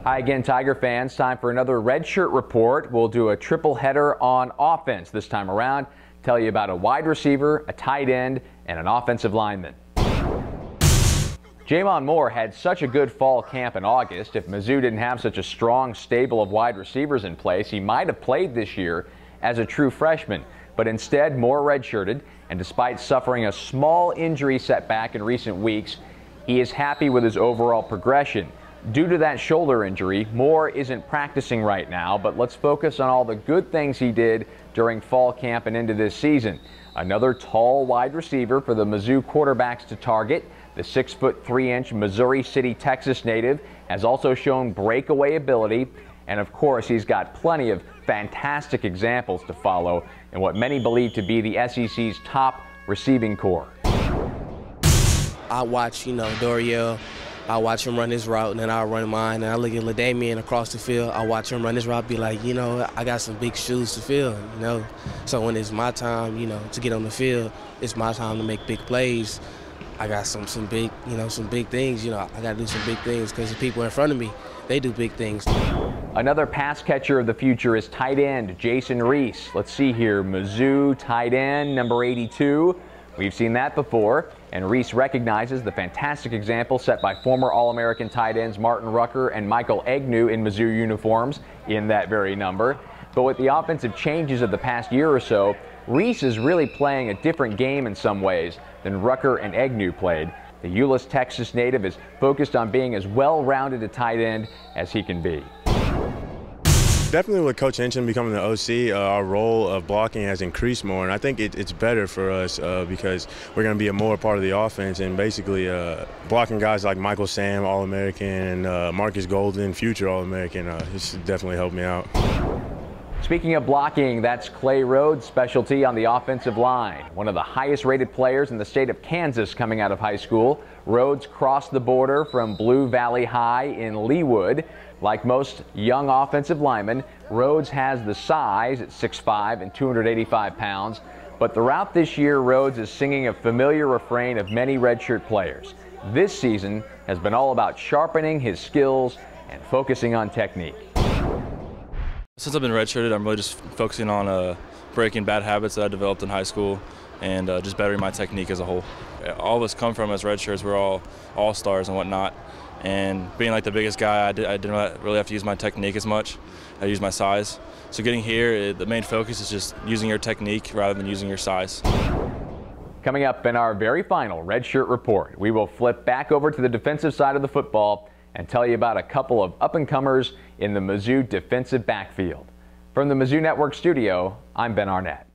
Hi again, Tiger fans. Time for another Redshirt report. We'll do a triple header on offense this time around. Tell you about a wide receiver, a tight end, and an offensive lineman. Jamon Moore had such a good fall camp in August. If Mizzou didn't have such a strong stable of wide receivers in place, he might have played this year as a true freshman. But instead, Moore redshirted, and despite suffering a small injury setback in recent weeks, he is happy with his overall progression. Due to that shoulder injury, Moore isn't practicing right now, but let's focus on all the good things he did during fall camp and into this season. Another tall wide receiver for the Mizzou quarterbacks to target. The 6'3" Missouri City, Texas native has also shown breakaway ability, and of course he's got plenty of fantastic examples to follow in what many believe to be the SEC's top receiving corps. I watch, Doriel. I watch him run his route, and then I'll run mine. And I look at LaDamian across the field. I watch him run his route, be like, I got some big shoes to fill, So when it's my time, to get on the field, it's my time to make big plays. I got some big, some big things. I got to do some big things because the people in front of me, they do big things. Another pass catcher of the future is tight end Jason Reese. Let's see here, Mizzou tight end number 82. We've seen that before, and Reese recognizes the fantastic example set by former All-American tight ends Martin Rucker and Michael Agnew in Mizzou uniforms in that very number. But with the offensive changes of the past year or so, Reese is really playing a different game in some ways than Rucker and Agnew played. The Euless, Texas native is focused on being as well-rounded a tight end as he can be. Definitely with Coach Hinchman becoming the OC, our role of blocking has increased more, and I think it's better for us because we're going to be a more part of the offense, and basically blocking guys like Michael Sam, All-American, and Marcus Golden, future All-American, it's definitely helped me out. Speaking of blocking, that's Clay Rhodes' specialty on the offensive line. One of the highest rated players in the state of Kansas coming out of high school. Rhodes crossed the border from Blue Valley High in Leawood. Like most young offensive linemen, Rhodes has the size at 6'5" and 285 pounds. But throughout this year, Rhodes is singing a familiar refrain of many redshirt players. This season has been all about sharpening his skills and focusing on technique. Since I've been redshirted, I'm really just focusing on breaking bad habits that I developed in high school and just bettering my technique as a whole. All of us come from as redshirts. We're all all-stars and whatnot. And being like the biggest guy, I didn't really have to use my technique as much. I used my size. So getting here, the main focus is just using your technique rather than using your size. Coming up in our very final Redshirt report, we will flip back over to the defensive side of the football and tell you about a couple of up-and-comers in the Mizzou defensive backfield. From the Mizzou Network studio, I'm Ben Arnett.